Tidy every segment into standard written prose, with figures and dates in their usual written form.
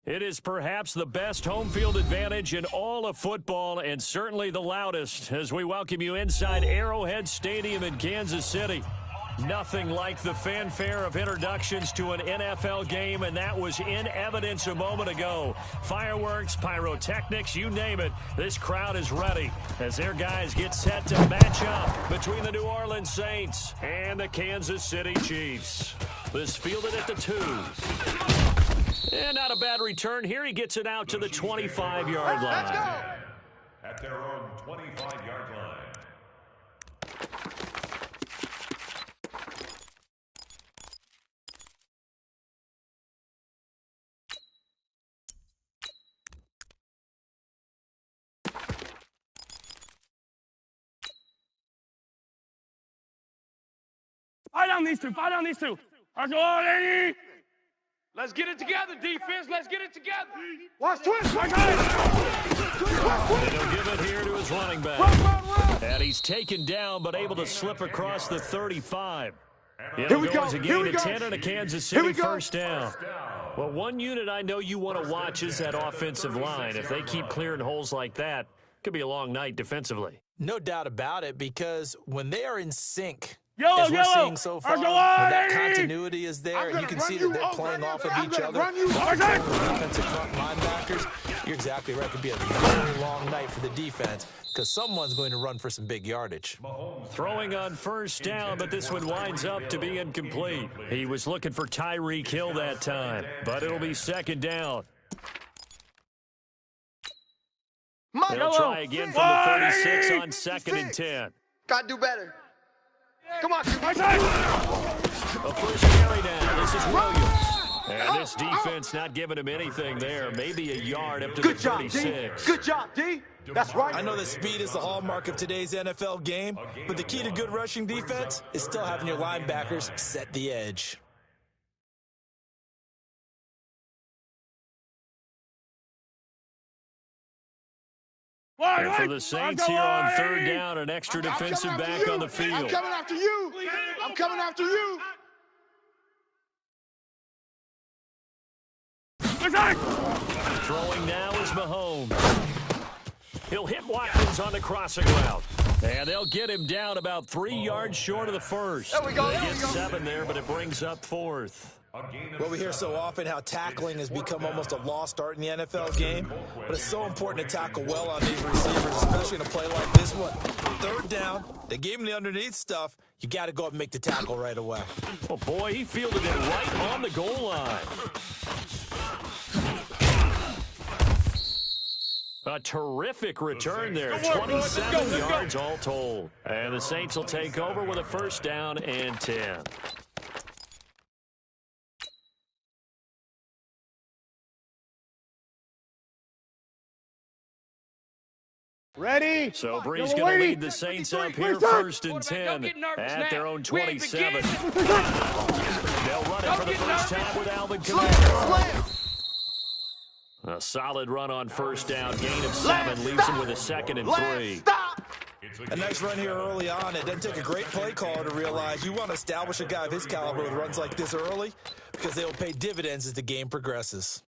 It is perhaps the best home field advantage in all of football and certainly the loudest as we welcome you inside Arrowhead Stadium in Kansas City. Nothing like the fanfare of introductions to an NFL game, and that was in evidence a moment ago. Fireworks, pyrotechnics, you name it. This crowd is ready as their guys get set to match up between the New Orleans Saints and the Kansas City Chiefs. This fielded at the 2. And not a bad return here. He gets it out to the 25-yard line. Let's go! At their own 25-yard line. Fight down these two. Fight down these two. Archulani! Let's get it together, defense. Let's get it together. Watch twist. Watch And he'll give it here to his running back. And he's taken down, but able to slip across the 35. It'll go as a gain of 10 and a Kansas City first down. Well, one unit I know you want to watch is that offensive line. If they keep clearing holes like that, could be a long night defensively. No doubt about it, because when they are in sync, Yellow, as we're seeing so far, when that Archulani! continuity is there, and you can see that they're playing off of each other, defensive front linebackers, you're exactly right. It could be a very long night for the defense because someone's going to run for some big yardage. Throwing on first down, but this one winds up to be incomplete. He was looking for Tyreek Hill that time, but it'll be second down. They'll try again from the 36 on 2nd and 10. Gotta do better. Come on, A first carry down. This is Williams. And this defense not giving him anything there. Maybe a yard up to the 36. Good job, D. That's right. I know that speed is the hallmark of today's NFL game, but the key to good rushing defense is still having your linebackers set the edge. And for the Saints here on 3rd down, an extra defensive back on the field. I'm coming after you. I'm coming after you. Throwing now is Mahomes. He'll hit Watkins on the crossing route. And they'll get him down about 3 yards short of the first. There we go. They get 7 there, but it brings up 4th. Well, we hear so often how tackling has become almost a lost art in the NFL game, but it's so important to tackle well on these receivers, especially in a play like this one. 3rd down, they gave him the underneath stuff. You got to go up and make the tackle right away. Oh, boy, he fielded it right on the goal line. A terrific return there. 27 yards all told. And the Saints will take over with a first down and 10. Ready? So Brees going to lead the Saints up here 1st and 10 at their own 27. They'll run it for the first time with Alvin Kamara. A solid run on first down, gain of 7, leaves him with a 2nd and 3. A nice run here early on. It doesn't take a great play caller to realize you want to establish a guy of his caliber with runs like this early because they will pay dividends as the game progresses.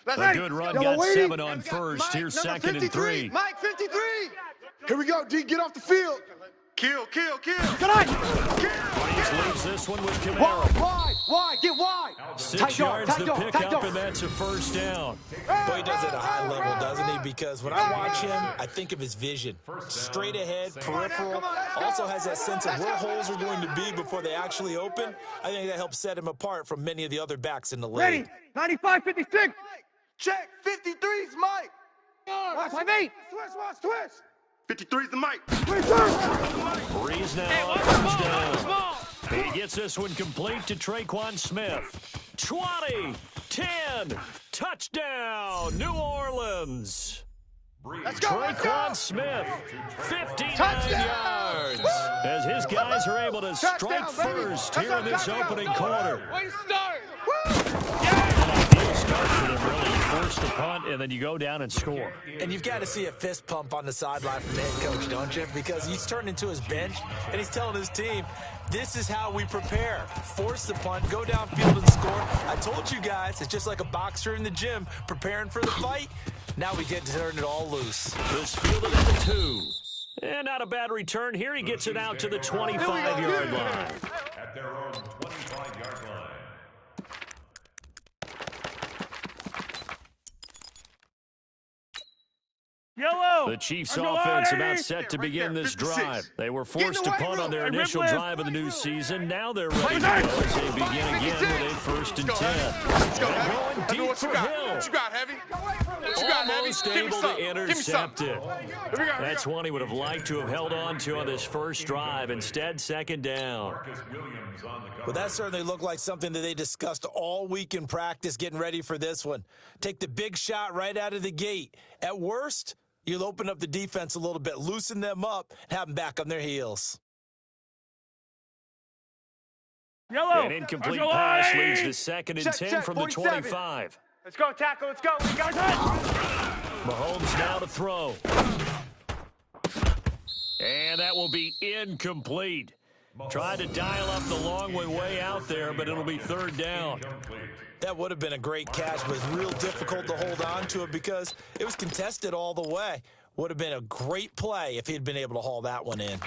A good run, got 7 on first. Here's 2nd and 3. Mike, 53. Here we go, D. Get off the field. Kill. Good eye. Brees leaves this one with Kamara. Wide, get wide. 6 yards the pickup, and that's a first down. Boy, he does it at a high level, doesn't he? Because when I watch him, I think of his vision. Straight ahead, peripheral. Also has that sense of where holes are going to be before they actually open. I think that helps set him apart from many of the other backs in the league. Ready? 95, 56. Check. 53's Mike. Watch 5-8. Twist. 53's the Mike. Brees now on first down. He gets this one complete to Traquan Smith. 20, 10, touchdown, New Orleans. Let's go. Traquan Smith, 59 Touchdown. yards. As his guys are able to strike Touchdown, baby. first here in this opening quarter. Way to start. An ideal start for them, really. force the punt, and then you go down and score. And you've got to see a fist pump on the sideline from the head coach, don't you? Because he's turned into his bench, and he's telling his team, this is how we prepare. Force the punt, go downfield and score. I told you guys, it's just like a boxer in the gym preparing for the fight. Now we get to turn it all loose. This fielded at the 2. And not a bad return here. He gets it out to the 25-yard line. At their own 25-yard line. Yellow. The Chiefs offense about set to begin this drive. They were forced to punt on their initial drive of the new season. Now they're ready to go as they begin again with a 1st and 10. Going deep for Hill. What you got, Heavy? What you got, Heavy? Almost able to intercept it. That's one he would have liked to have held on to on this first drive. Instead, 2nd down. Well, that certainly looked like something that they discussed all week in practice getting ready for this one. Take the big shot right out of the gate. At worst, you'll open up the defense a little bit, loosen them up, and have them back on their heels. Yellow. An incomplete pass leads to 2nd and 10 from the 25. Let's go, tackle. Let's go. We got it. Mahomes now to throw. And that will be incomplete. Tried to dial up the long way out there, but it'll be 3rd down. That would have been a great catch, but it's real difficult to hold on to it because it was contested all the way. Would have been a great play if he'd been able to haul that one in.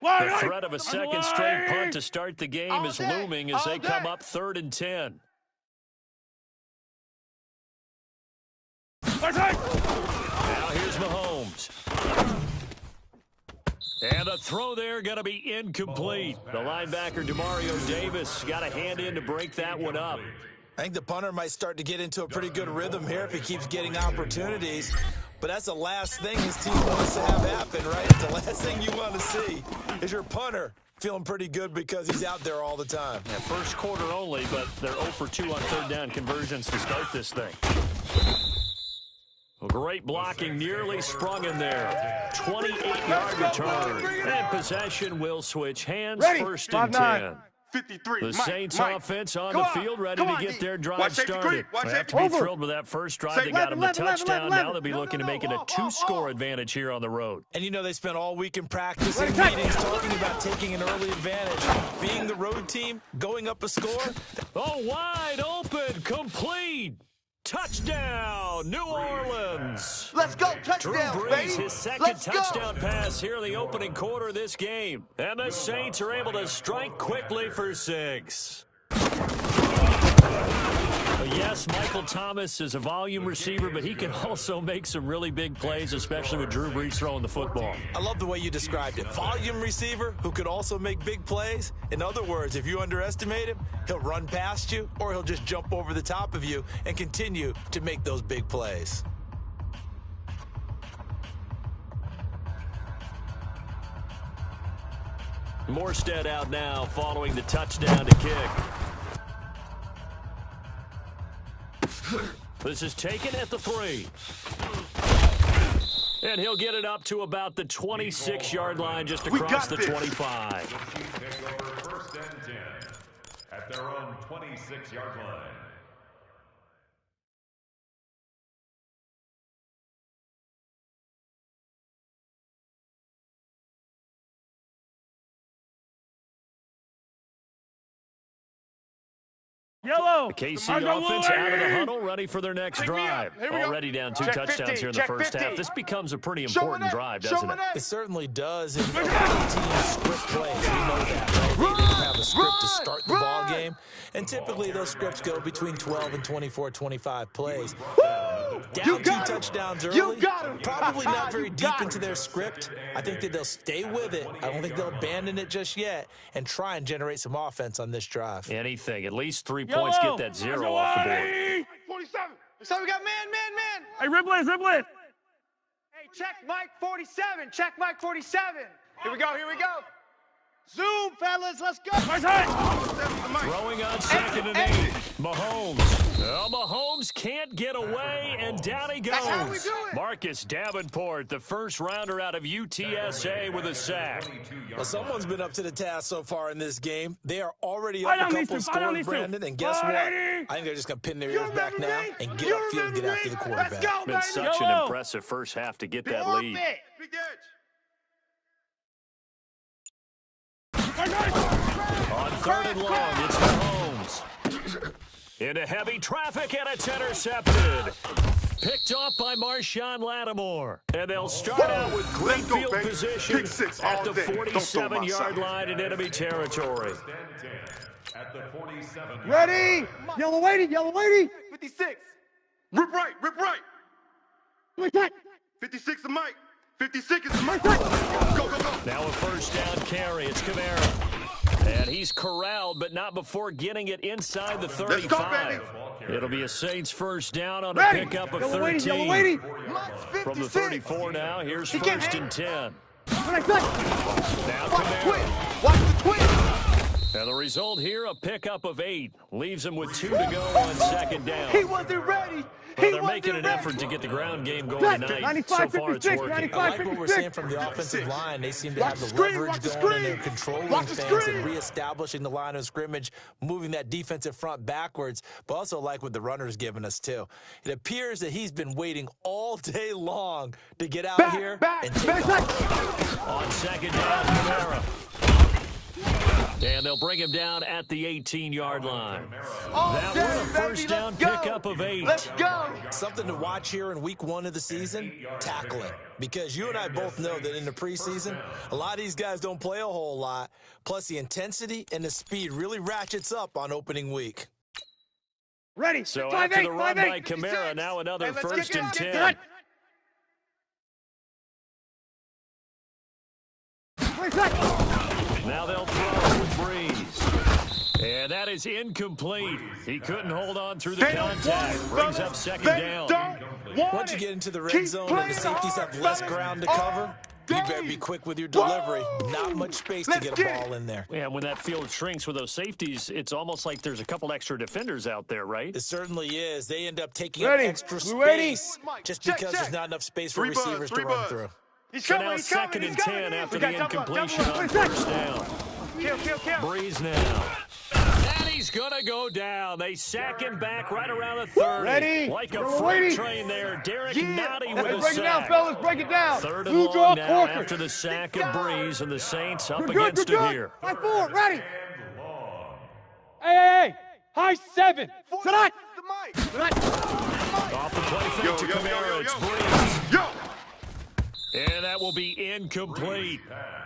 The threat of a second straight punt to start the game is looming as they come up 3rd and 10. Now here's Mahomes. And the throw there going to be incomplete. The linebacker, Demario Davis, got a hand in to break that one up. I think the punter might start to get into a pretty good rhythm here if he keeps getting opportunities. But that's the last thing his team wants to have happen, right? The last thing you want to see is your punter feeling pretty good because he's out there all the time. Yeah, first quarter only, but they're 0 for 2 on 3rd down conversions to start this thing. Well, great blocking, nearly sprung in there. 28-yard return. And possession will switch hands. 1st and 10. 53. The Saints offense on the field, ready to get their drive started. They have to be thrilled with that first drive. They got them the touchdown. Now they'll be looking to make it a 2-score advantage here on the road. And you know they spent all week in practice and meetings talking about taking an early advantage. Being the road team, going up a score. Oh, wide open, complete. Touchdown, New Orleans. Let's go, touchdown, Drew Brees, his second touchdown pass here in the opening quarter of this game. And the Saints are able to strike quickly for 6. Yes, Michael Thomas is a volume receiver, but he can also make some really big plays, especially with Drew Brees throwing the football. I love the way you described it. Volume receiver who could also make big plays. In other words, if you underestimate him, he'll run past you or he'll just jump over the top of you and continue to make those big plays. Morstead out now following the touchdown to kick. This is taken at the 3. And he'll get it up to about the 26-yard line just across the 25. The Chiefs take over 1st and 10 at their own 26-yard line. Yellow. The KC offense out of the huddle, ready for their next drive. Already down 2 touchdowns here in the first half. This becomes a pretty important drive, doesn't it? It certainly does. And team script plays, we know that, right? They didn't have a script to start the ball game. And typically those scripts go between 12 and 24, 25 plays. Down 2 touchdowns early, probably not very deep into their script. I think that they'll stay with it. I don't think they'll abandon it just yet and try and generate some offense on this drive. Anything. At least 3 points, get that 0 off the board. 47. So we got man. Hey, Riblet. Hey, check Mike 47. Check Mike 47. Here we go. Zoom, fellas, let's go. Nice hit. Throwing on 2nd and 8. Mahomes. Well, Mahomes can't get away, and down he goes. That's how we do it. Marcus Davenport, the first rounder out of UTSA with a sack. Well, someone's been up to the task so far in this game. They are already Fight up on a these couple two, fight on scores, these two. Brandon, and guess what? I think they're just going to pin their ears back now and get upfield and get after the quarterback. Let's go, Been baby. such an impressive first half to get that lead. Big edge. On third and long, it's Mahomes. Into heavy traffic, and it's intercepted. Picked off by Marshawn Lattimore. And they'll start out with great Let's go, field baby. position Pick six at all the day. Don't throw my 47-yard side. line in enemy territory. At the 47. Ready? Yellow lady, yellow lady. 56. Rip right, rip right. Like that. 56 is Mike. 56 is Mike. Go, go, go. Now a first down carry. It's Kamara. And he's corralled, but not before getting it inside the 35. Let's go, baby. It'll be a Saints first down on a Ready? pickup of Yellow 13. lady, yellow lady. From the 34 now, here's He can't first and 10. Like that. Now Watch the Kamara. twin. Watch the twin. And the result here, a pickup of 8. Leaves him with 2 to go on second down. He wasn't ready. Well, they're making an effort to get the ground game going tonight. So far, it's working. I like what we're seeing from the offensive line. They seem to have the leverage going, and they're controlling things and reestablishing the line of scrimmage, moving that defensive front backwards, but also like what the runner's giving us, too. It appears that he's been waiting all day long to get out here and take off. On second down, Kamara. And they'll bring him down at the 18-yard line. That was a first down pickup of 8. Let's go. Something to watch here in week 1 of the season, tackling. Because you and I both know that in the preseason, a lot of these guys don't play a whole lot. Plus, the intensity and the speed really ratchets up on opening week. Ready. So 5-8, after the run 5-8, by Kamara, 56. now another Hey, let's first kick it and out. 10. Good. Now they'll throw with Breeze. And that is incomplete. He couldn't hold on through the contact. Brings up second down. Once you get into the red zone and the safeties have less ground to cover, you better be quick with your delivery. Not much space to get a ball in there. Yeah, when that field shrinks with those safeties, it's almost like there's a couple extra defenders out there, right? It certainly is. They end up taking Ready. up extra We ready? space just Check, because check. there's not enough space for Three buds, receivers to three run buds. through. He's So coming, now he's coming, second he's and coming. 10 after We the got double up, incompletion double up. on Where's first that? down. Kill. Breeze now. And he's going to go down. They sack him back right around the 30. Ready? Like a We're freight waiting. train there. Derek Yeah. Notty Let's with a break it down, sack. fellas. Break it down. Third and Blue long draw now Corker. after the sack of Breeze, and the Saints up We're good, against we're him good. here. 5-4, ready. Hey. High 7. Tonight. Off the play fake Yo, to yo, yo, Kamara. yo, It's yo. Breeze. Yo. And that will be incomplete.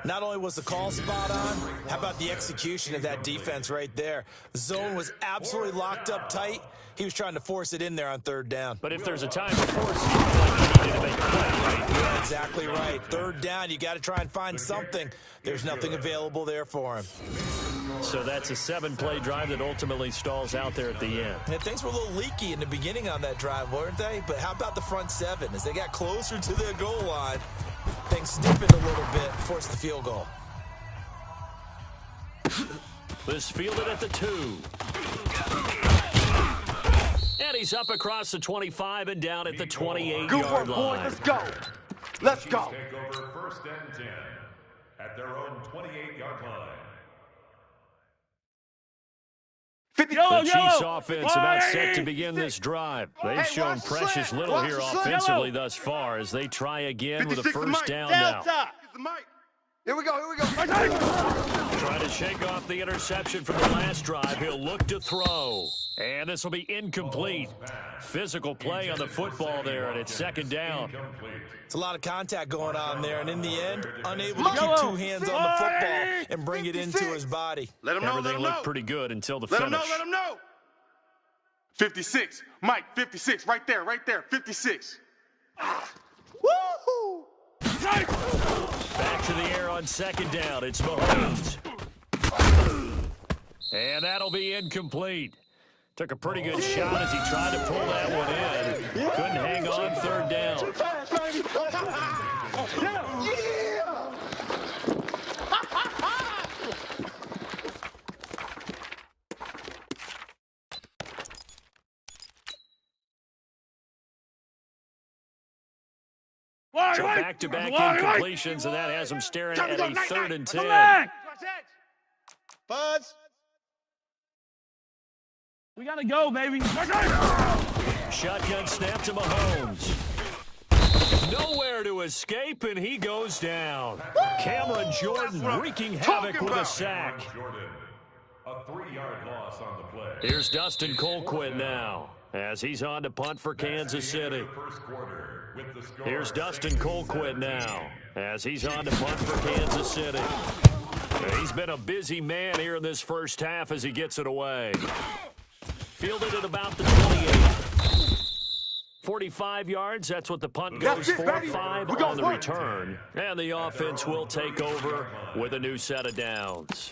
Not only was the call spot on, how about the execution of that defense right there? The zone was absolutely locked up tight. He was trying to force it in there on third down. But if there's a time to force it, like he needed to make a play, right? Yeah, exactly right. Third down, you got to try and find something. There's nothing available there for him. So that's a 7-play drive that ultimately stalls out there at the end. And things were a little leaky in the beginning on that drive, weren't they? But how about the front 7? As they got closer to their goal line, things stiffened a little bit, forced the field goal. This fielded at the 2. And he's up across the 25 and down at the 28-yard line. Let's go. Let's go. Take over first and 10 at their own 28-yard line. The Chiefs offense about set to begin this drive. They've shown watch the precious slant. little Watch here the slant. offensively thus far as they try again with a 56 first Mike. down now. Here we go. Trying to shake off the interception from the last drive. He'll look to throw. And this will be incomplete. Physical play on the football there, and it's second down. It's a lot of contact going on there, and in the end, unable to keep two hands on the football and bring it into his body. Let him know, let Everything him looked know. pretty good until the Let him finish. know, let him know. 56. Mike, 56. Right there, 56. Woo-hoo. Back to the air on second down. It's Mahomes. And that'll be incomplete. Took a pretty good shot as he tried to pull that one in. Couldn't hang on third down. So back-to-back incompletions, and that has him staring at a 3rd and 10. Buzz. We gotta go, baby. Shotgun snap to Mahomes. Nowhere to escape, and he goes down. Cameron Jordan wreaking havoc with a sack. A 3-yard loss on the play. Here's Dustin Colquitt now, as he's on to punt for Kansas City. Here's Dustin Colquitt now, as he's on to punt for Kansas City. He's been a busy man here in this first half as he gets it away. Fielded at about the 28. 45 yards, that's what the punt goes for. 5 on the return. And the offense will take over with a new set of downs.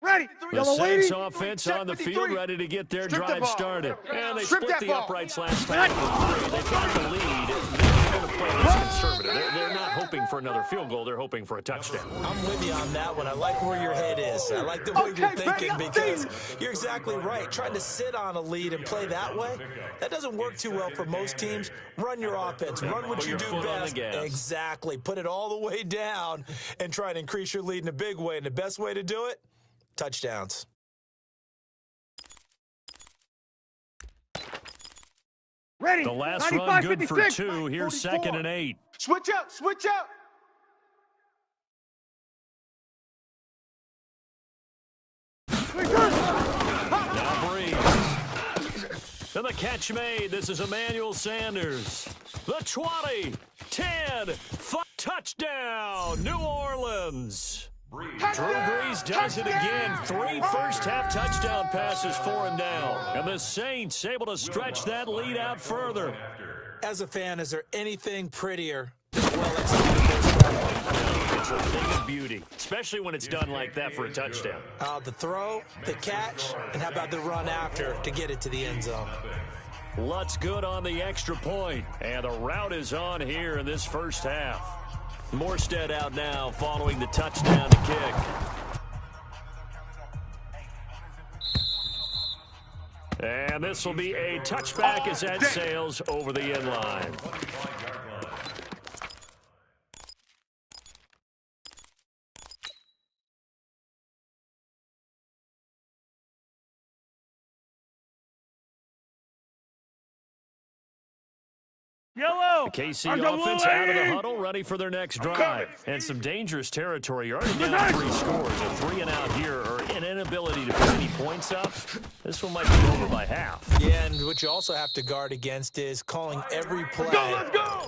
Ready. The Saints offense on the field, ready to get their drive started. And they split the uprights last time for 3. They've got the lead. They're going to play this conservative. They're not hoping for another field goal. They're hoping for a touchdown. I'm with you on that one. I like where your head is. I like the way you're thinking because you're exactly right. Trying to sit on a lead and play that way, that doesn't work too well for most teams. Run your offense. Run what you do best. Exactly. Put it all the way down and try and increase your lead in a big way. And the best way to do it, touchdowns. Ready. The last run good for 2. Here's 2nd and 8. Switch up. Switch up. Now Breeze. And the catch made. This is Emmanuel Sanders. The 20, 10, 5, touchdown, New Orleans. Drew Brees does it again. 3 first-half touchdown passes for him now. And the Saints able to stretch that lead out further. As a fan, is there anything prettier than well-executed? It's a thing of beauty, especially when it's done like that for a touchdown. The throw, the catch, and how about the run after to get it to the end zone? Lutz good on the extra point, and the route is on here in this first half. Morstead out now following the touchdown to kick. And this will be a touchback as that sails over the end line. Yellow. The KC offense out of the huddle, ready for their next drive. And some dangerous territory. You're already down 3 scores. A 3 and out here, or an inability to put any points up. This one might be over by half. Yeah, and what you also have to guard against is calling every play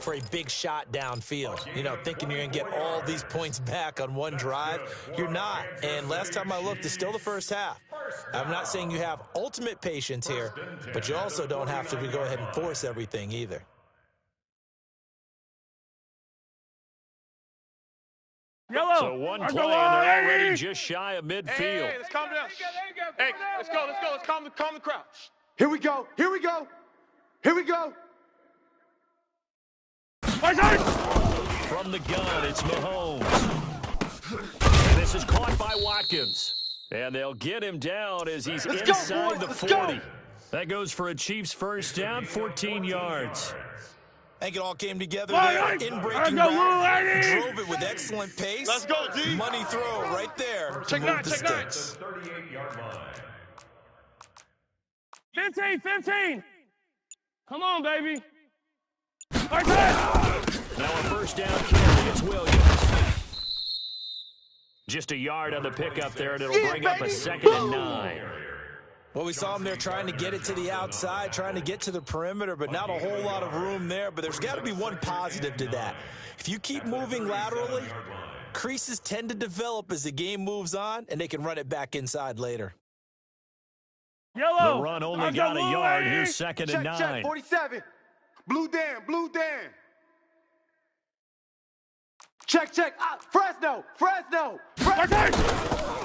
for a big shot downfield. You know, thinking you're going to get all these points back on one drive. You're not. And last time I looked, it's still the first half. I'm not saying you have ultimate patience here, but you also don't have to go ahead and force everything either. Yellow. So one play, and they're already just shy of midfield. Hey, let's calm down. Hey, let's go. Let's calm the crowd. Here we go. Here we go. Here we go. From the gun, it's Mahomes. And this is caught by Watkins. And they'll get him down as he's inside the 40. That goes for a Chiefs first down, 14 yards. I think it all came together there in breaking route. Drove it with excellent pace. Let's go, D. Money throw right there to move the sticks. 38-yard line. 15. Come on, baby. Now a first down carry. It's Williams. Just a yard on the pickup there, and it'll bring up a 2nd and 9. Well, we saw them there trying to get it to the outside, trying to get to the perimeter, but not a whole lot of room there. But there's got to be one positive to that. If you keep moving laterally, creases tend to develop as the game moves on, and they can run it back inside later. Yellow. The run only got a yard. Here's 2nd and 9. Check, 47. Blue Dan. Check. Fresno.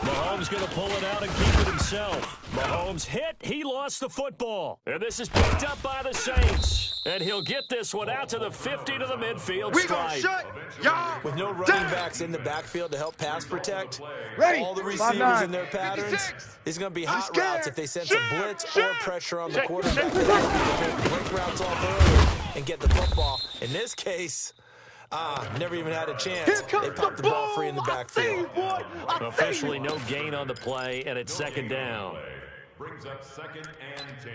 Mahomes going to pull it out and keep it himself. Mahomes hit. He lost the football. And this is picked up by the Saints. And he'll get this one out to the 50 to the midfield We gonna stripe. shut y'all With no running down. backs in the backfield to help pass protect, Ready. all the 5-9. receivers in their patterns, 56. it's going to be I'm hot routes scared. if they sense a blitz or Shit. pressure on the Check. quarterback. Break routes off early and get the football. In this case, never even had a chance. Here comes They popped the ball free in the I see you, backfield. boy. I see Officially you. no gain on the play, and it's second down. Brings up 2nd and 10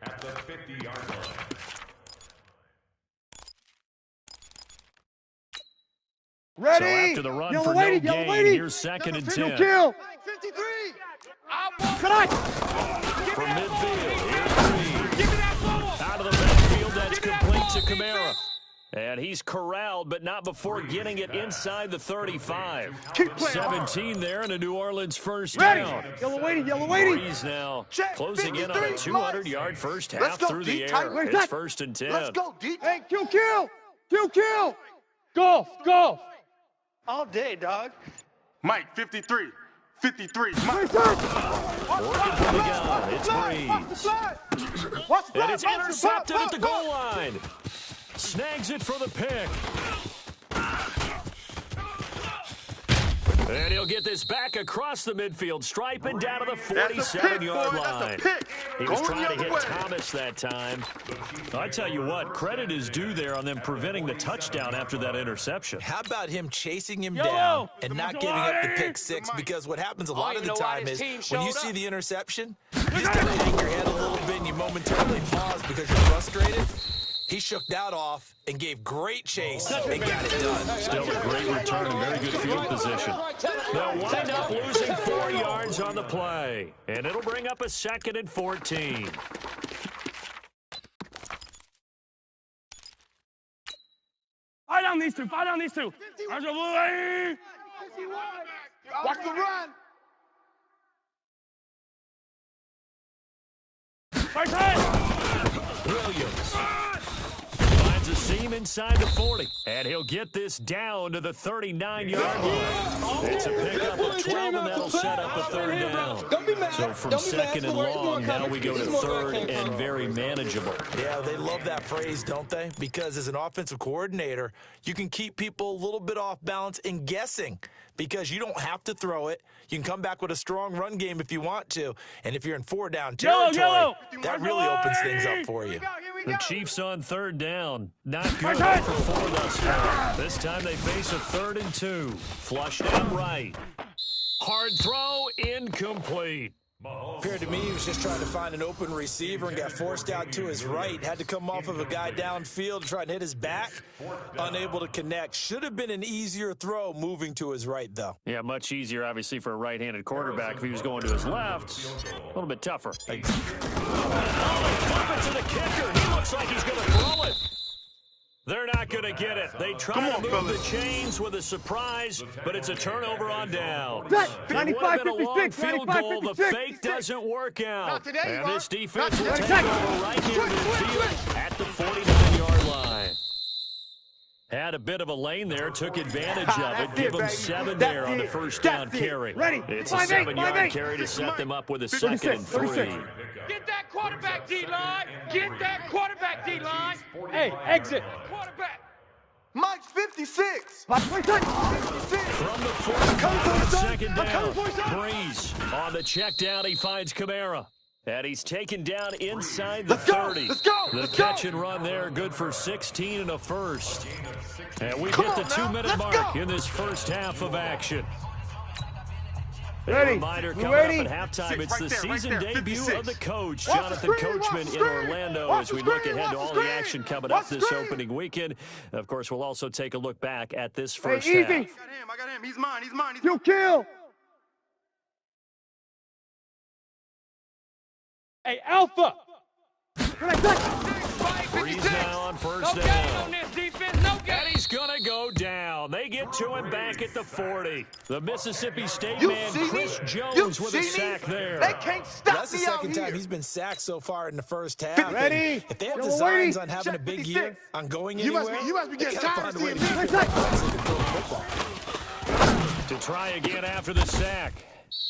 at the 50-yard line. Ready. So after the run yellow for lady, no yellow gain, lady. here's 2nd and Kill, 10. kill. 53. Can I? From midfield, here's Give me that ball. out of the backfield, that's Give me that complete ball, to Kamara. defense. And he's corralled, but not before getting it inside the 35. Keep playing hard. 17 there and a New Orleans first Ready. down. Yellow lady, yellow lady. Breeze now Check, closing in on a 53, 200-yard first Let's half go, through the D tight. air. Where's It's that? 1st and 10. Let's go, D. Hey, kill, kill. Kill, kill. Golf, golf. All day, dog. Mike, 53. 53. Mike. Where's that? Working from the gun. It's Breeze. Watch the And it's block, intercepted block, at the block, goal line. Snags it for the pick. And he'll get this back across the midfield stripe and down to the That's a pick, 47-yard boy. line. That's a pick. He was Going trying to the hit other way. Thomas that time. I tell you what, credit is due there on them preventing the touchdown after that interception. How about him chasing him Yellow. down and not Come giving on, up the Eddie. pick six? Because what happens a lot of the know why time this is team when you showed see up. the interception, you just kind of hang your head a little bit and you momentarily pause because you're frustrated. He shook that off and gave great chase and got it done. Still a great return and very good field position. They'll wind up losing 4 yards on the play, and it'll bring up a 2nd and 14. Fight on these two. Fight on these two. There's a blue lady. Watch the run. Right side. Williams finds a seam inside the 40, and he'll get this down to the 39-yard line. It's a pickup of 12, and that'll set up a 3rd down. So from 2nd and long, now we go to 3rd and very manageable. Yeah, they love that phrase, don't they? Because as an offensive coordinator, you can keep people a little bit off balance and guessing because you don't have to throw it. You can come back with a strong run game if you want to. And if you're in 4-down territory, Yellow. that really opens things up for you. Here we The go. Chiefs on 3rd down. Not good Right for 4 thus far. This time they face a 3rd and 2. Flushed out right. Hard throw, incomplete. Appeared to me he was just trying to find an open receiver and got forced out to his right. Had to come off of a guy downfield, try and hit his back. Unable to connect. Should have been an easier throw moving to his right, though. Yeah, much easier, obviously, for a right-handed quarterback. If he was going to his left, a little bit tougher. Oh, they flip it to the kicker. He looks like he's going to throw it. They're not going to get it. They try to move the chains with a surprise, but it's a turnover on down. It would have been a long 95-56, field goal. The 95-56. fake doesn't work out. Not today, And this Mark. defense will Not take today. over right here in the Switch, field at the 49-yard line. Had a bit of a lane there, took advantage of it. Give them 7 there on the first down carry. Ready. It's a 5-8, 7-yard 5-8. carry to set them up with a 36, 2nd and 3. 36. Get that quarterback, D-line. Get that quarterback, D-line. Hey, exit. Quarterback. Mike's 56. Right side. 56. From the 40, second I'm coming for down. you, son. Breeze on the check down. He finds Kamara. And he's taken down inside the Let's go, 30. let's go, The let's catch go. and run there, good for 16 and a first. And we've Come hit the on now, 2-minute let's mark go. in this first half of action. A Ready. reminder You coming ready? up at halftime. Six, It's right the there, right season there, debut 56. of the coach, Watch the Jonathan screen, Coachman watch the in screen. Orlando Watch as the we look screen, ahead to watch all the the screen. action coming Watch up the this screen. opening weekend. Of course, we'll also take a look back at this Hey, first easy. I half. got him. He's mine. He's mine. You kill. Hey, Alpha. Right side. Breeze now on first No gain down. on this defense. No And gain. he's going to go down. They get to him back at the 40. The Mississippi State You man, see Chris me? Jones, You with see a me? sack there. They can't stop That's the me out second time here. he's been sacked so far in the first half. Ready. And if they have Yellow designs lady. on having a Check big 56. year, on going You anywhere, must be they getting gotta tired find a way of to seeing keep me. your offense in control of football. To try again after the sack.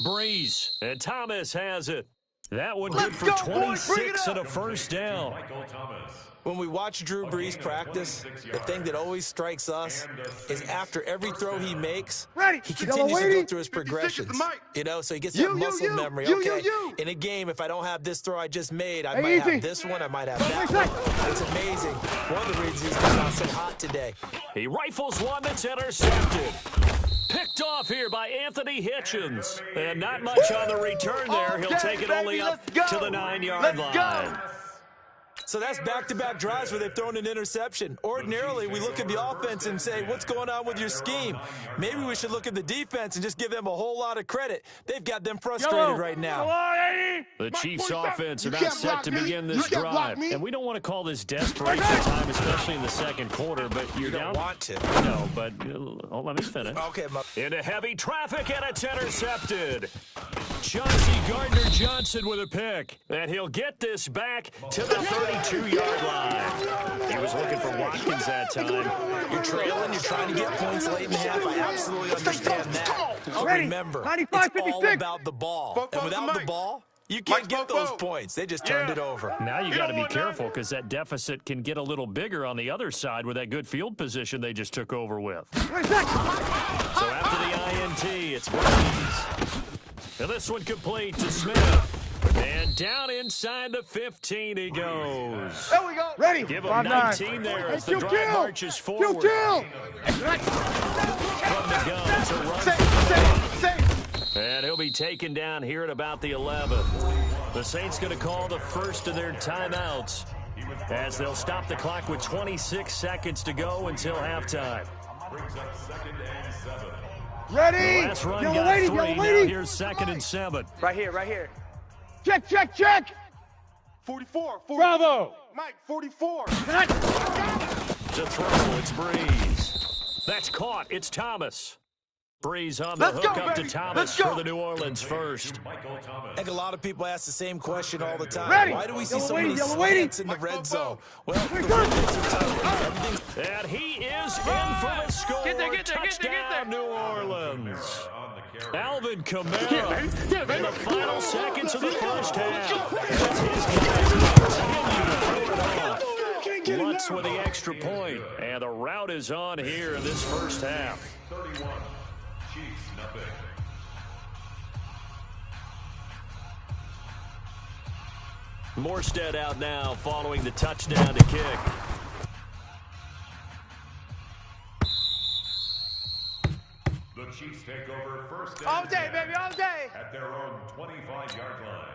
Breeze. And Thomas has it. That one Let's good for go, boys. Bring it 26 and up. a first down. Michael Thomas. When we watch Drew Brees practice, the thing that always strikes us is after every throw he makes, Ready. he Yellow continues to go lady. through his 56 is the progressions. mic. You know, so he gets You, that muscle memory. you, Okay, you. in a game, if I don't have this throw I just made, I Hey, might easy. have this one, I might have that one. It's amazing. One of the reasons he's coming out so hot today. He rifles one that's intercepted. Picked off here by Anthony Hitchens. And not much on the return there. He'll Okay, take it baby, only up let's to go. the 9-yard Let's line. go. So that's back-to-back drives where they've thrown an interception. Ordinarily, we look at the offense and say, what's going on with your scheme? Maybe we should look at the defense and just give them a whole lot of credit. They've got them frustrated right now. The Chiefs' 47. offense You about can't set block to me. begin You this can't block drive. me. And we don't want to call this desperation time, especially in the second quarter, but you're You down. don't want to. No, but let me finish. Okay, Into heavy traffic, and it's intercepted. Chauncey Gardner-Johnson with a pick. And he'll get this back to the 32-yard line. He was looking for Watkins that time. You're trailing, you're trying to get points late in the half. I absolutely understand that. But Ready. remember, 95, it's all 56. about the ball. Both And phones without to the Mike. ball, you can't Mike, get both those phones. points. They just turned it over. Now you got to be don't want careful because that deficit can get a little bigger on the other side with that good field position they just took over with. So after the INT, it's Brees. And this one complete to Smith. And down inside the 15 he goes. There we go. Ready. Give him 5-9. 19 there as the drive marches forward. Kill. From the gun to run. Safe. And he'll be taken down here at about the 11. The Saints going to call the first of their timeouts as they'll stop the clock with 26 seconds to go until halftime. Brings up 2nd and 7. Ready. The last run Yellow got lady, 3. yellow Now lady. here's 2nd and 7. Right here, right here. Check. 44. Bravo. Mike, 44. To throw, it's Brees. That's caught. It's Thomas. Brees on the Let's hook go, up to baby. Thomas Let's go. for the New Orleans first. Michael Thomas. I think a lot of people ask the same question all the time. Ready. Why do we see Yellow so lady, many yellow lady. slants in the red zone? Well, the Quick, windows are tight. Everything's And he is in for the score. Get there. Touchdown, New Orleans. On the carry. Alvin Kamara in the final seconds of the first half. As his guys continue to throw it off. Lutz with the extra point, and the route is on here in this first half. 31. Chiefs, nothing. Morstead out now following the touchdown to kick. The Chiefs take over 1st and All day, 10 baby, all day. at their own 25-yard line.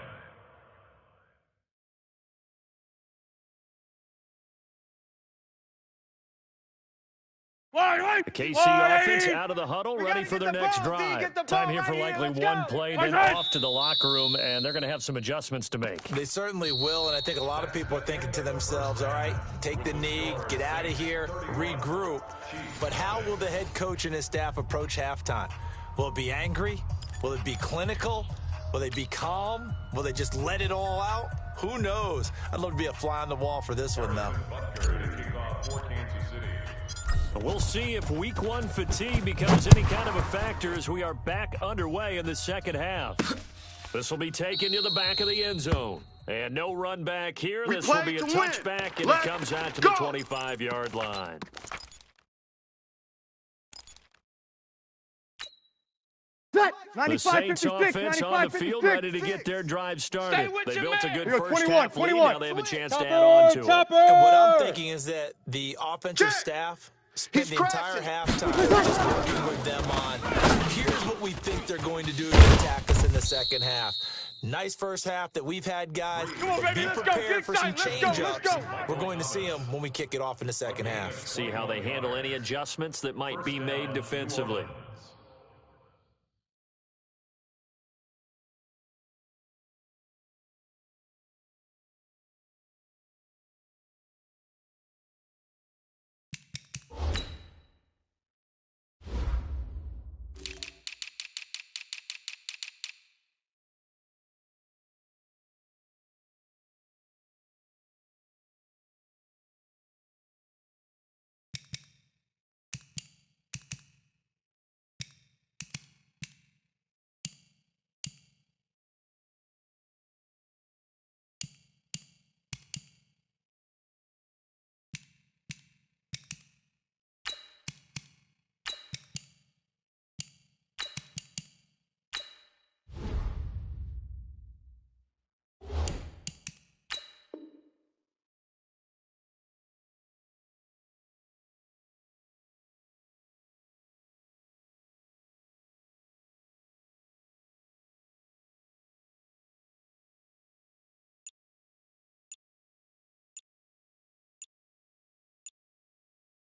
The KC offense out of the huddle, ready for their next drive. Time here for likely one play, then off to the locker room, and they're going to have some adjustments to make. They certainly will, and I think a lot of people are thinking to themselves, all right, take the knee, get out of here, regroup. But how will the head coach and his staff approach halftime? Will it be angry? Will it be clinical? Will they be calm? Will they just let it all out? Who knows? I'd love to be a fly on the wall for this one, though. Butker to kick off for Kansas City. We'll see if week one fatigue becomes any kind of a factor as we are back underway in the second half. This will be taken to the back of the end zone. And no run back here. We This will play be a to win. touchback, and Let's it comes out to go. the 25-yard line. Set. The 95, Saints 56, offense 95, on the field 56. ready to get their drive started. with They your built a man. good Here, first 21, half lead. 21. Now they have a chance to add on to it. And what I'm thinking is that the offensive staff spent He's the entire crashing. halftime just working with them on, here's what we think they're going to do to attack us in the second half. Nice first half that we've had, guys. on, But baby, be let's go. prepared Get for some inside. Let's go, let's change-ups. go. We're going to see them when we kick it off in the second half. See how they handle any adjustments that might be made defensively.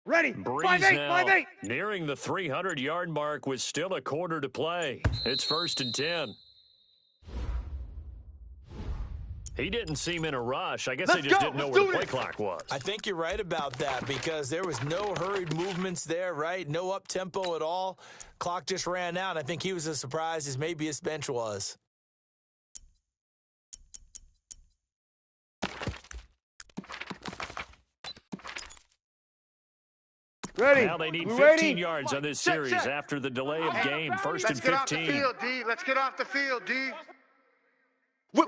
Ready. Breeze 5-8, now 5-8. nearing the 300-yard mark with still a quarter to play. It's 1st and 10. He didn't seem in a rush. I guess they just didn't know where the play clock was. I think you're right about that because there was no hurried movements there, right? No up-tempo at all. Clock just ran out. I think he was as surprised as maybe his bench was. Ready. Now they need We 15 ready? yards on this Check, series check. after the delay of game. 1st and Let's get off the 15. field, D. Let's get off the field, D.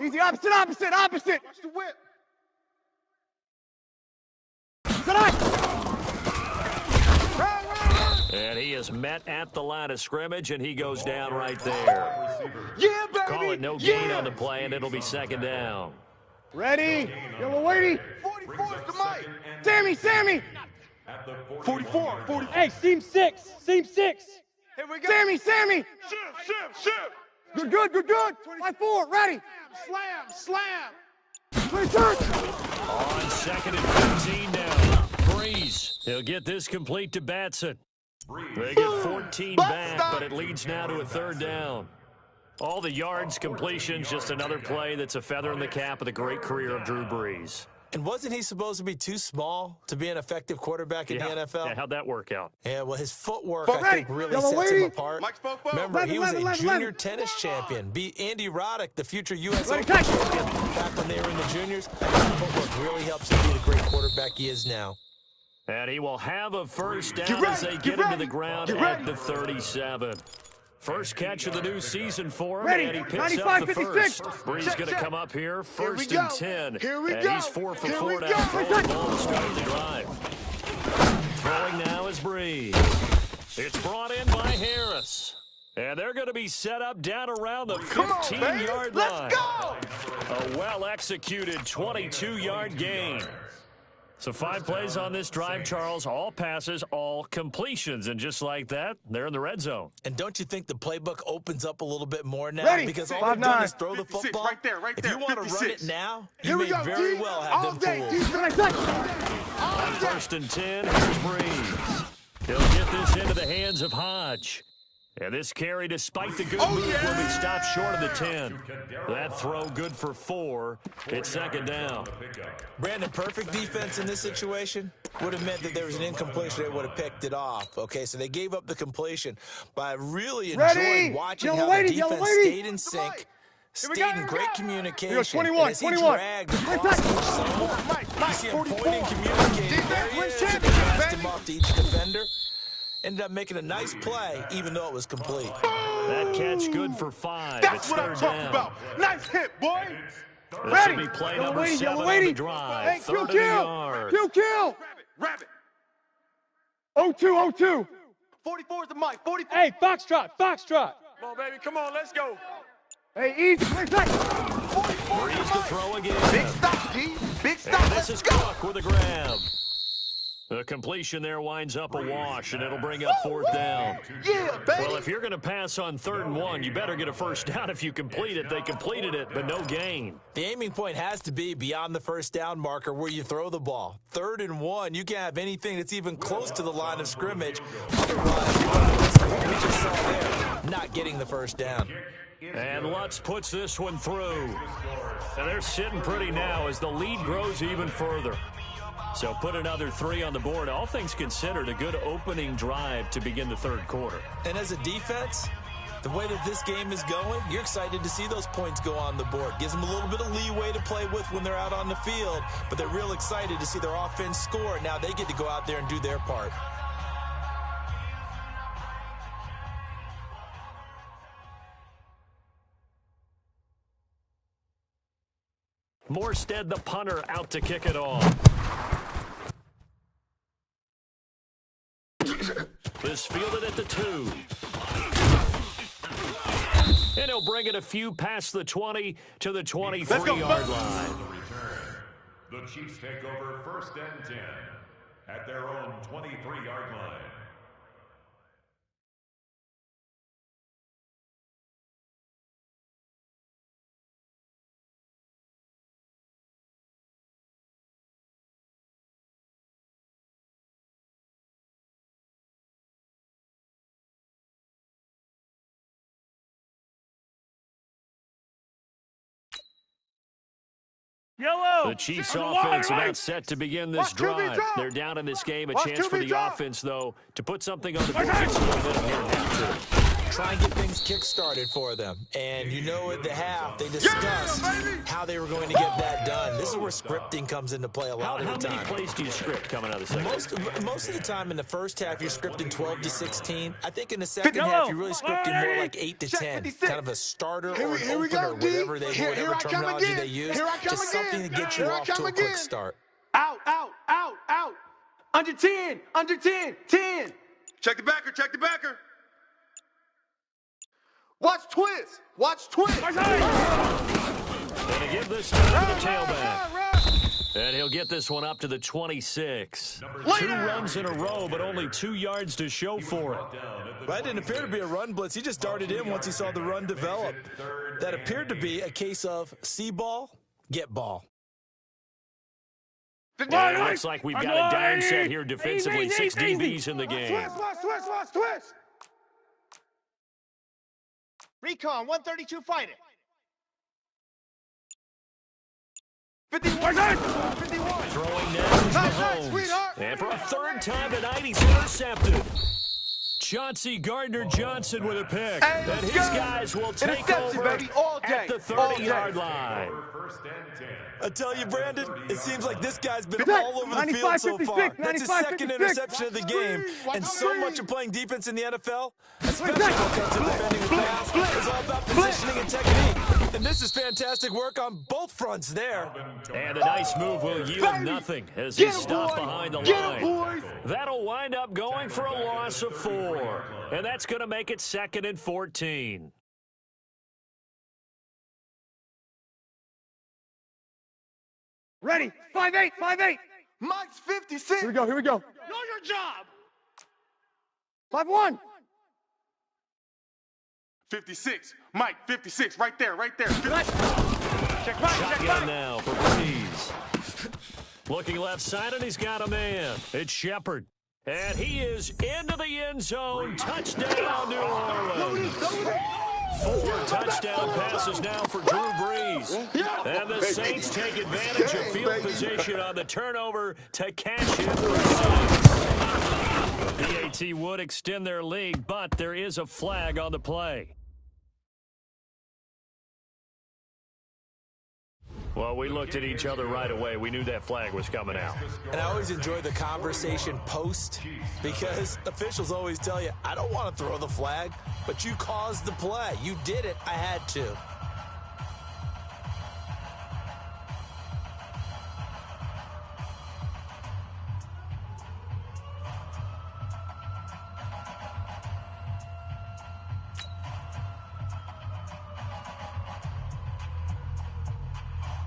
Easy, opposite. Watch the whip. And he is met at the line of scrimmage, and he goes down right there. Yeah, baby. Call it no gain on the play, and it'll be 2nd down. Ready. Yellow weighty. 44 is the mic. Sammy. 44. Hey, seam 6. Seam 6. Here we go. Sammy. Shift. Good. 5-4. Ready. Slam. Return. On 2nd and 15 now. Breeze. He'll get this complete to Batson. They get 14 back, but it leads now to a 3rd down. All the yards, completions, just another play that's a feather in the cap of the great career of Drew Brees. And wasn't he supposed to be too small to be an effective quarterback in the NFL? Yeah, how'd that work out? Yeah, well, his footwork, But I think, really Yellow sets him weighty. apart. Mike spoke up. Remember, he was a 11. junior tennis champion. Beat Andy Roddick, the future U.S. Let Open it catch. champion, back when they were in the juniors. His footwork really helps him be the great quarterback he is now. And he will have a 1st down as they get him to the ground at the 37. First catch of the new season for him, Ready. and he picks 95, up the 56. first. Breeze going to come up here, 1st and 10. Here we and go. he's 4 for Here 4 we now, go. throwing the ball to start the drive. Throwing now is Breeze. It's brought in by Harris. And they're going to be set up down around the 15-yard line. Let's go. A well-executed 22-yard gain. So 5 plays on this drive, Charles. All passes, all completions. And just like that, they're in the red zone. And don't you think the playbook opens up a little bit more now? Ready. Because all 5-9. they've done is throw the 56, football. right there, If you want to run 56. it now, Here you we may go, very D. well All have day, them D. fooled. On 1st and 10, here's Breeze. He'll get this into the hands of Hodge. And this carry, despite the good move, will be stopped short of the 10. That throw good for 4. It's 2nd down. Brandon, perfect defense in this situation would have meant that there was an incompletion. They would have picked it off. Okay, so they gave up the completion. But I really enjoyed watching how the defense stayed in sync, stayed in great communication. 21, And as he 21. dragged across each zone, you see him pointing, communicating. There he is. And he passed him off to each defender. Ended up making a nice play, even though it was complete. That catch good for 5. That's It's what I'm 3rd talking down. about. Nice hit, boy. This will be play number 7 on the drive. Hey, 3rd and a yard. Kill. Rabbit. 0-2. 44 is the mic. 44. Hey, Foxtrot. Come on, baby. Come on. Let's go. Hey, easy. Breeze to throw again. Big stop, D. Big stop. And this Let's is go. Cook with a grab. The completion there winds up a wash, and it'll bring up 4th down. Yeah, baby. Well, if you're going to pass on 3rd and 1, you better get a 1st down if you complete it. They completed it, but no gain. The aiming point has to be beyond the 1st down marker where you throw the ball. 3rd and 1, you can't have anything that's even close to the line of scrimmage. Otherwise, we just saw there, not getting the 1st down. And Lutz puts this one through. And they're sitting pretty now as the lead grows even further. So put another 3 on the board. All things considered, a good opening drive to begin the 3rd quarter. And as a defense, the way that this game is going, you're excited to see those points go on the board. Gives them a little bit of leeway to play with when they're out on the field, but they're real excited to see their offense score. Now they get to go out there and do their part. Morstead, the punter, out to kick it off. This fielded at the 2. And he'll bring it a few past the 20 to the 23-yard line. The Chiefs take over 1st and 10 at their own 23-yard line. Yellow. The Chiefs There's a offense wide about right. set to begin this Watch 2B drive. drop. They're down in this game. A Watch chance for 2B the drop. offense, though, to put something on the board here at halftime. Try and get things kick-started for them. And you know at the half, they discussed how they were going to get that done. This is where scripting comes into play a lot How of the many time. plays do you script coming out of the second? Most of the time in the first half, you're scripting 12 to 16. I think in the second Yellow. half, you're really scripting more like 8 to Check 10. 56. Kind of a starter Here or we- an here we opener, go, D. whatever Here I come terminology again. they use. Here I come Just something to again. get you Here I off to come a quick again. start. Out, out, out, out. Under 10, under 10, 10. Check the backer, check the backer. Watch twist, watch twist. Right side. And to give this time to the tailback. And he'll get this one up to the 26. 2 runs in a row, but only 2 yards to show for it. That didn't appear to be a run blitz. He just darted in once he saw the run develop. That appeared to be a case of see ball, get ball. And it looks like we've got a down set here defensively. 6 DBs in the game. Watch twist. Recon, 132 fighting. 51. Right side. 51. Throwing now is Nice, Mahomes. sweetheart. And for a 3rd time tonight, he's intercepted. Chauncey Gardner-Johnson with a pick. Hey, And let's his go. guys will take Interception, over baby, all day, at the all day. 30-yard line. First and 10. I tell you, Brandon, it seems like this guy's been Good night. all over the 95, field so 56, far. That's his 95, second 56. interception of the game. Watch And the so screen. much of playing defense in the NFL, especially when it comes to defending the pass, is all about positioning and technique. And this is fantastic work on both fronts there. And a nice move will yield Baby. nothing as Get he's him, stopped boy. behind the Get him, line. boys. That'll wind up going for a loss of 4. And that's going to make it 2nd and 14. Ready. 5-8, 5-8. Mike's 56. Here we go. Know your job. 5-1. 56. Mike, 56. Right there, right there. Check Mike, check Shotgun Mike. now for Breeze. Looking left side, and he's got a man. It's Shepard. And he is into the end zone. Touchdown, New Orleans. 4 touchdown passes now for Drew Brees. And the Saints take advantage of field position on the turnover to cash in for a six. PAT would extend their lead, but there is a flag on the play. Well, we looked at each other right away. We knew that flag was coming out. And I always enjoy the conversation post because officials always tell you, I don't want to throw the flag, but you caused the play. You did it. I had to.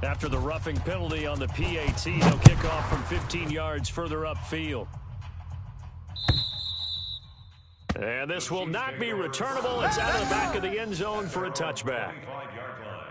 After the roughing penalty on the PAT, they'll kick off from 15 yards further upfield. And this will not be returnable. It's out of the back of the end zone for a touchback. 5-yard line.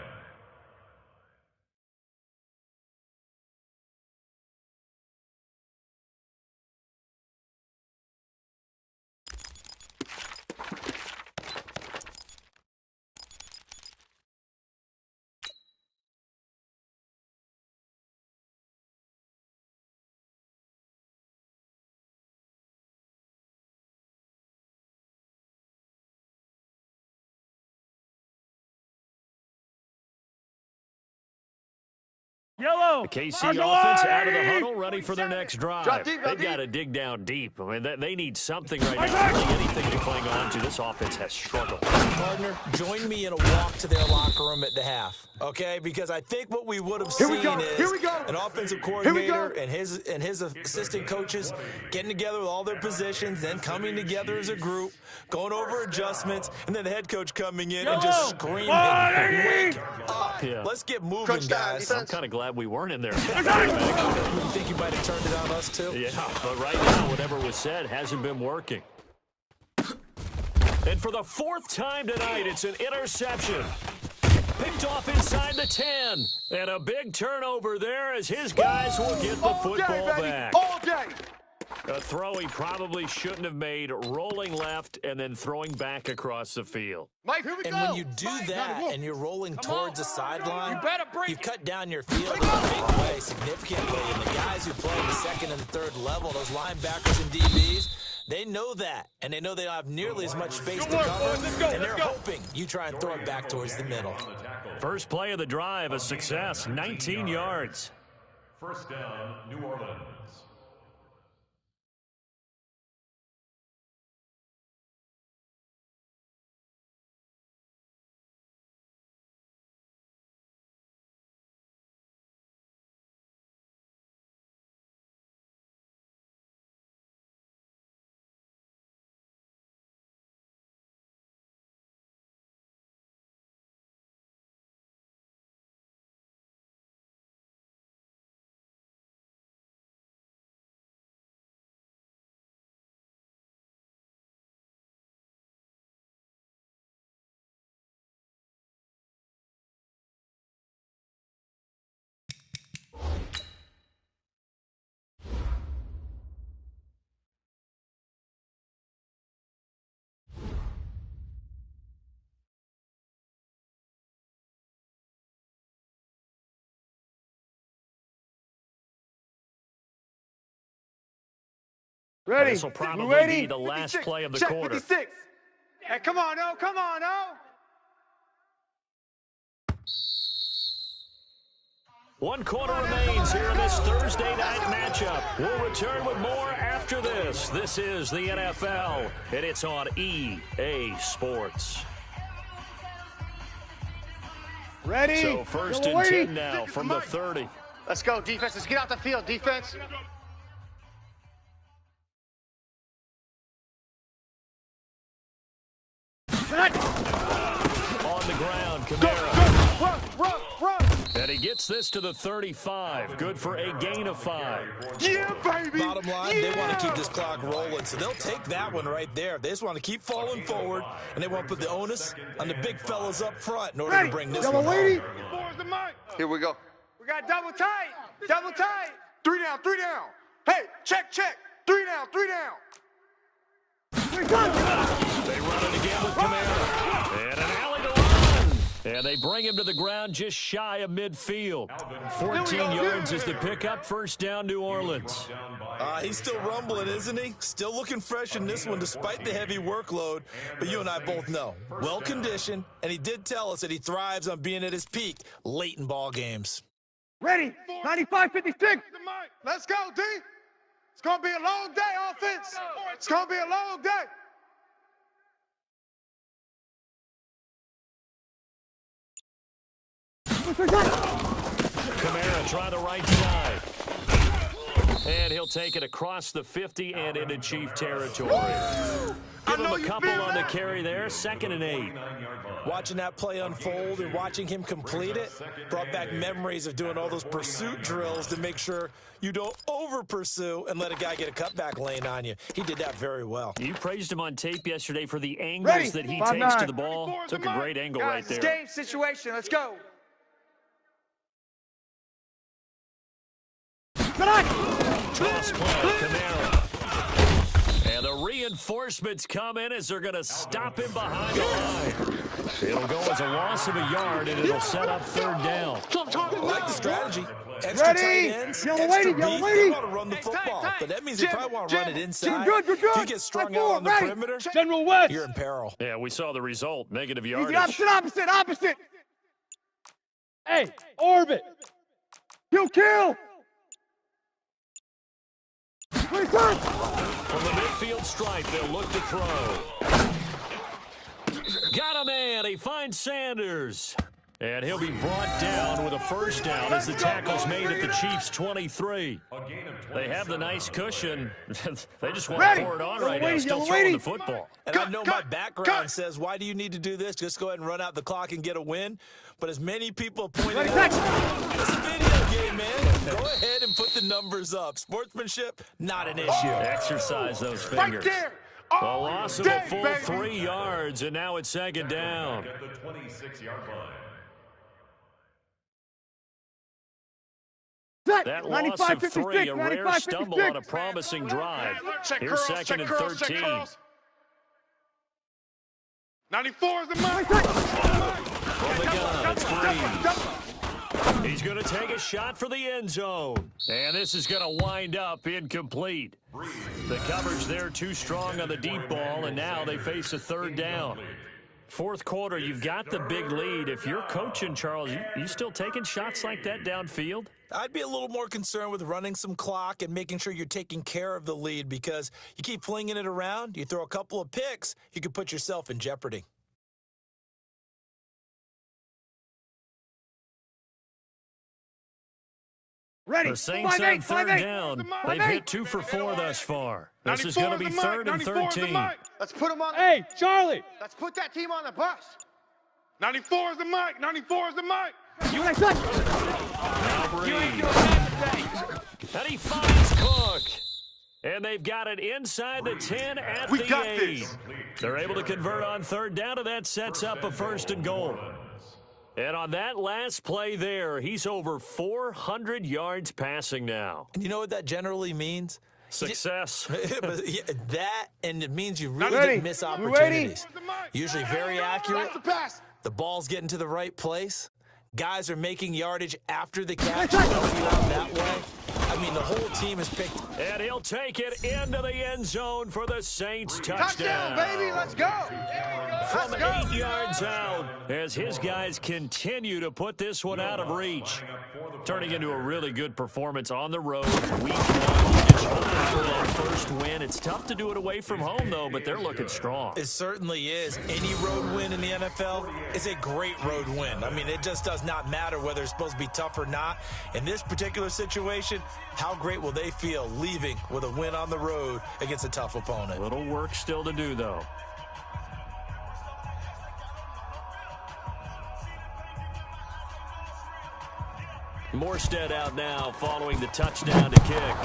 Yellow. The KC Marshall offense out of the White. huddle, ready for their next drive. Drop deep, drop They've got deep. to dig down deep. I mean, they need something right now. Really anything to cling on to. This offense has struggled. Partner, join me in a walk to their locker room at the half, okay? Because I think what we would have Here we seen go, is here we go. an offensive Here we coordinator go. and his assistant coaches getting together with all their positions, then coming together as a group, going over adjustments, and then the head coach coming in and just screaming, wake up. Yeah. Let's get moving, Crunch time, guys. defense. I'm kind of glad we weren't in there. You think you might have turned it on us, too? Yeah, but right now, whatever was said hasn't been working. And for the 4th time tonight, it's an interception. Picked off inside the 10. And a big turnover there as his guys will get the All day, football baby. back. All day. A throw he probably shouldn't have made, rolling left and then throwing back across the field. Mike, here we go. And when you do that and you're rolling towards the sideline, you cut down your field in a big way, significantly. And the guys who play the second and third level, those linebackers and DBs, they know that. And they know they don't have nearly as much space to cover. And they're hoping you try and throw it back towards the middle. First play of the drive, a success, 19 yards. First down, New Orleans. Ready? This will probably ready? be the last 56. play of the Check, quarter. 56. Hey, come on, O. Come on, O. One quarter remains here in this Thursday night matchup. We'll return with more after this. This is the NFL, and it's on EA Sports. Ready? So first and 10 now from the 30. Let's go, defense. Let's get out the field, defense. On the ground, Kamara. Run. And he gets this to the 35. Good for a gain of 5. Yeah, baby. Bottom line, they want to keep this clock rolling, so they'll take that one right there. They just want to keep falling forward, and they want to put the onus on the big fellas up front in order to bring this one home. Here we go. We got double tight. Double tight. 3 down, 3 down. Hey, check. 3 down, 3 down. They run it again with Kamara. And an alley to run. And they bring him to the ground just shy of midfield. 14 yards is the pickup. First down, New Orleans. He's still rumbling, isn't he? Still looking fresh in this one despite the heavy workload. But you and I both know, well-conditioned, and he did tell us that he thrives on being at his peak late in ball games. Ready? 95-56. Let's go, D. It's going to be a long day, offense. It's going to be a long day. Kamara try the right side. And he'll take it across the 50 and into Chief territory. Give him a couple on the carry there. 2nd and 8. Watching that play unfold and watching him complete it brought back memories of doing all those pursuit drills to make sure you don't over-pursue and let a guy get a cutback lane on you. He did that very well. You praised him on tape yesterday for the angles that he takes to the ball. Took a great angle right there. Game situation. Let's go. Toss play, Kamara. And the reinforcements come in as they're going to stop him behind the line. It'll go as a loss of a yard, and it'll set up 3rd down. I like the strategy. Extra tight ends, extra beef. They want to run the football, but that means they probably want to run it inside. If you get strung out on the perimeter, General West. you're in peril. Yeah, we saw the result. Negative yardage. Opposite. Hey, orbit. Kill. From the midfield stripe, they'll look to throw. Got a man. He finds Sanders. And he'll be brought down with a first down as the tackle's made at the Chiefs' 23. They have the nice cushion. They just want to pour it on right now, still throwing the football. And I know my background says, why do you need to do this? Just go ahead and run out the clock and get a win. But as many people pointed out, it's a video game, man. Go ahead and put the numbers up. Sportsmanship, not an issue. Exercise those fingers. Right there. A loss of a full 3 yards, and now it's 2nd down. At the 26-yard line. That loss of 3, a rare stumble on a promising drive. Here's second and 13. 94 is the mark. From the gun, it's Breeze. He's going to take a shot for the end zone. And this is going to wind up incomplete. The coverage there too strong on the deep ball, and now they face a third down. Fourth quarter, you've got the big lead. If you're coaching, Charles, you still taking shots like that downfield? I'd be a little more concerned with running some clock and making sure you're taking care of the lead, because you keep flinging it around, you throw a couple of picks, you could put yourself in jeopardy. Ready. The Saints on third down. They've hit 2 for 4 thus far. This is going to be third and 13. Let's put him on. Hey, Charlie. Let's put that team on the bus. 94 is the mic. 94 is the mic. You ain't touch. Now Breeze. And he finds Cook. And they've got it inside the 10 at the 8. They're able to convert on third down, and that sets up a 1st and goal. And on that last play there, he's over 400 yards passing now. And you know what that generally means? Success. That, and it means you really didn't miss opportunities. Usually very accurate. The ball's getting to the right place. Guys are making yardage after the catch. Help you out that way. I mean, the whole team is picked. And he'll take it into the end zone for the Saints Touchdown, baby. Let's go. From 8 yards out, as his guys continue to put this one out of reach. Turning into a really good performance on the road. Week 1, just hoping for that first win. It's tough to do it away from home, though, but they're looking strong. It certainly is. Any road win in the NFL is a great road win. I mean, it just does not matter whether it's supposed to be tough or not. In this particular situation, how great will they feel leaving with a win on the road against a tough opponent? Little work still to do, though. Morstead out now following the touchdown to kick.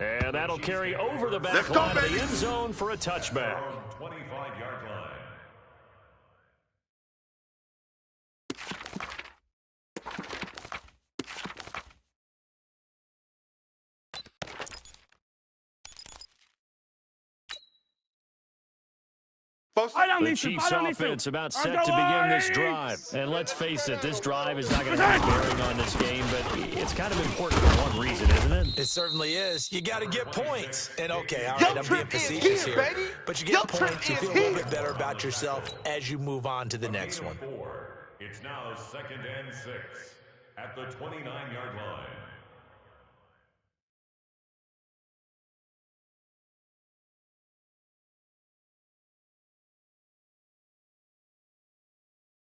And that'll carry over the back line of the end zone for a touchback. 25-yard line. The Chiefs offense about set to begin this drive. And let's face it, this drive is not going to have a bearing on this game, but it's kind of important for one reason, isn't it? It certainly is. You got to get points. And okay, all right, I'm being facetious here. But you get points, you feel a little bit better about yourself as you move on to the next one. It's now 2nd and 6 at the 29-yard line.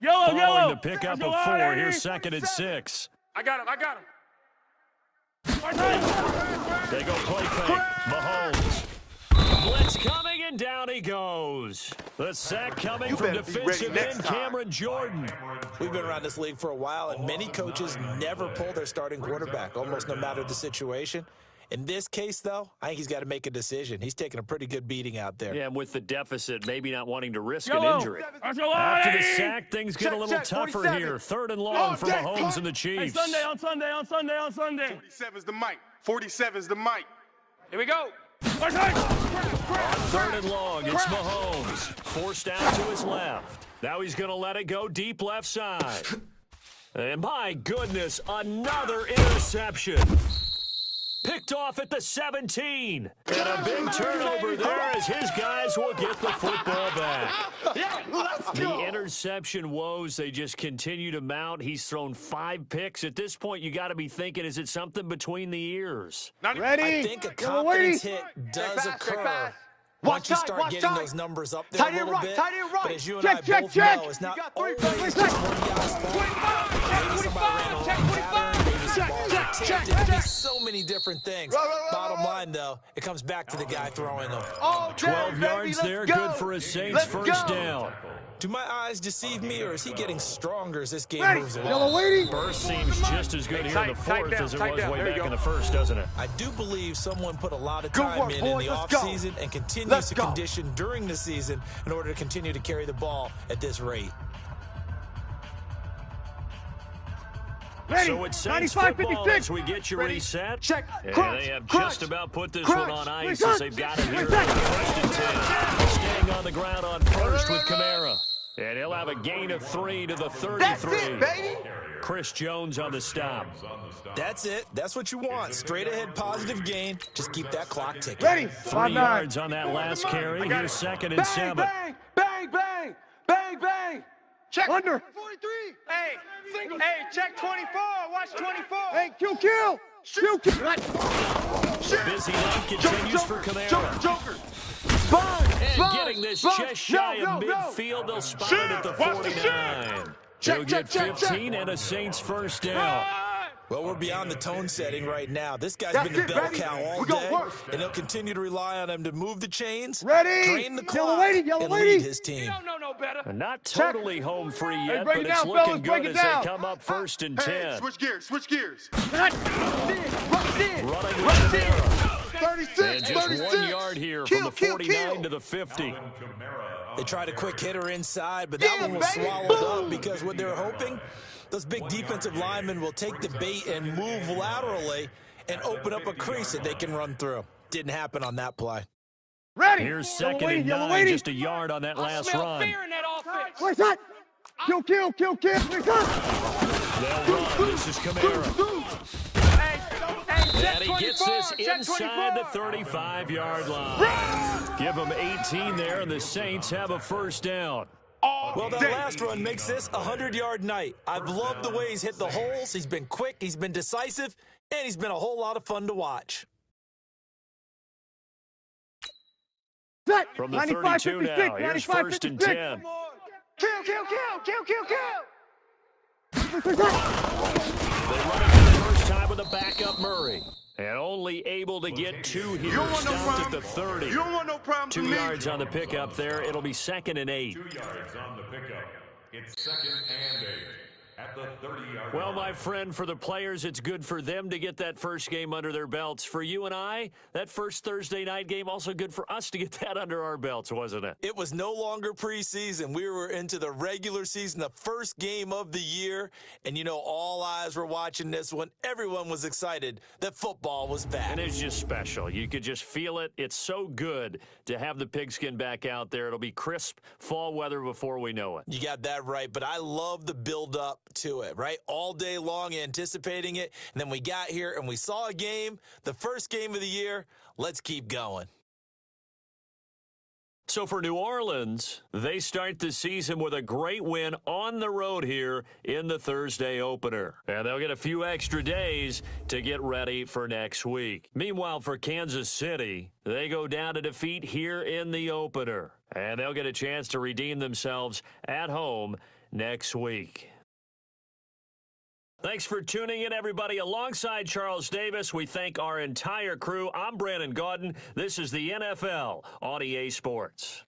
Following the pickup of 4, here's 2nd and 6. I got him. They go play fake. Mahomes. Blitz coming, and down he goes. The sack coming from defensive end Cameron Jordan. We've been around this league for a while, and many coaches never pull their starting quarterback, almost no matter the situation. In this case, though, I think he's got to make a decision. He's taking a pretty good beating out there. Yeah, and with the deficit, maybe not wanting to risk an injury. After the sack, things get a little tougher here. 3rd and long for Mahomes and the Chiefs. Hey, Sunday. 47's the mic. 47's the mic. Here we go. On 3rd and long, it's Mahomes. Forced out to his left. Now he's going to let it go deep left side. And my goodness, another interception. Picked off at the 17. And a big turnover there as his guys will get the football back. The interception woes, they just continue to mount. He's thrown 5 picks. At this point, you got to be thinking, is it something between the ears? Ready? I think a confidence hit does occur once you start getting those numbers up there a little bit. But as you and I both know, it's not always just one guy's fault. Maybe somebody ran a wrong pattern. Maybe some balls are tipped. It could be so many different things. Bottom line, though, it comes back to the guy throwing them. 12 yards there, good for a Saints first down. Do my eyes deceive me, or is he getting stronger as this game moves along? Burst seems just as good here in the 4th as it was way back in the 1st, doesn't it? I do believe someone put a lot of time in the offseason and continues to condition during the season in order to continue to carry the ball at this rate. Ready. So it's Saints 95, football 56. as we get you Ready. reset. Check. And Crunch. they have Crunch. just about put this Crunch. one on ice Crunch. as they've got it here. First and 10. Staying on the ground on first with Kamara. And he'll have a gain of 3 to the 33. That's it, baby. Chris Jones on the stop. That's it. That's what you want. Straight ahead, positive gain. Just keep that clock ticking. Ready. 3 yards on that last carry. Here's second and Bang, 7. bang, bang, bang, bang, bang. Check. Under. 43. Hey, check 24. Watch 24. Hey, kill. Busy night continues for Kamara. Joker. Bang, And bang, getting this bang. just shy No, of no, no. midfield. They'll spot it at the 49. They'll get 15 and a Saints first down. Well, we're beyond the tone setting right now. This guy's That's been the it, bell baby. cow all We go day, work. and he'll continue to rely on him to move the chains, Ready. drain the Yellow clock, lady, yellow and lady. lead his team. You don't know no better. And not totally home free yet, break but it it's down, looking fellas, break good it as down. they come up first and 10. Switch gears. Running with Kamara. 36, And just 36. 1 yard here from the 49 to the 50. They tried a quick hitter inside, but that Yeah, one was baby. swallowed Boom. up because what they're hoping, those big defensive linemen will take the bait and move laterally and open up a crease that they can run through. Didn't happen on that play. Ready. Here's Yellow second lady, and yellow 9, lady. just a yard on that last run. Where's that? Kill. Where's that? They'll run. This is Kamara. And he gets this inside the 35-yard line. Give them 18 there, and the Saints have a first down. Well, that last run makes this a 100-yard night. I've loved the way he's hit the holes. He's been quick, he's been decisive, and he's been a whole lot of fun to watch. Set. From the 95, 32 now, 56, here's 95, first and 56. 10. Kill. Where's that? They run it for the first time with a backup Murray. And only able to get 2 here. You don't want no Stopped at problem. the 30. You don't want no problem 2 with me. yards on the pickup there. It'll be second and 8. 2 yards on the pickup. It's second and 8 at the 30-yard Well, line. my friend, for the players, it's good for them to get that first game under their belts. For you and I, that first Thursday night game, also good for us to get that under our belts, wasn't it? It was no longer preseason. We were into the regular season, the first game of the year. And, you know, all eyes were watching this one. Everyone was excited that football was back. And it's just special. You could just feel it. It's so good to have the pigskin back out there. It'll be crisp fall weather before we know it. You got that right, but I love the build-up to it, right? All day long anticipating it, and then we got here and we saw a game, the first game of the year. Let's keep going. So for New Orleans, they start the season with a great win on the road here in the Thursday opener. And they'll get a few extra days to get ready for next week. Meanwhile, for Kansas City, they go down to defeat here in the opener. And they'll get a chance to redeem themselves at home next week. Thanks for tuning in, everybody. Alongside Charles Davis, we thank our entire crew. I'm Brandon Gaudin. This is the NFL on EA Sports.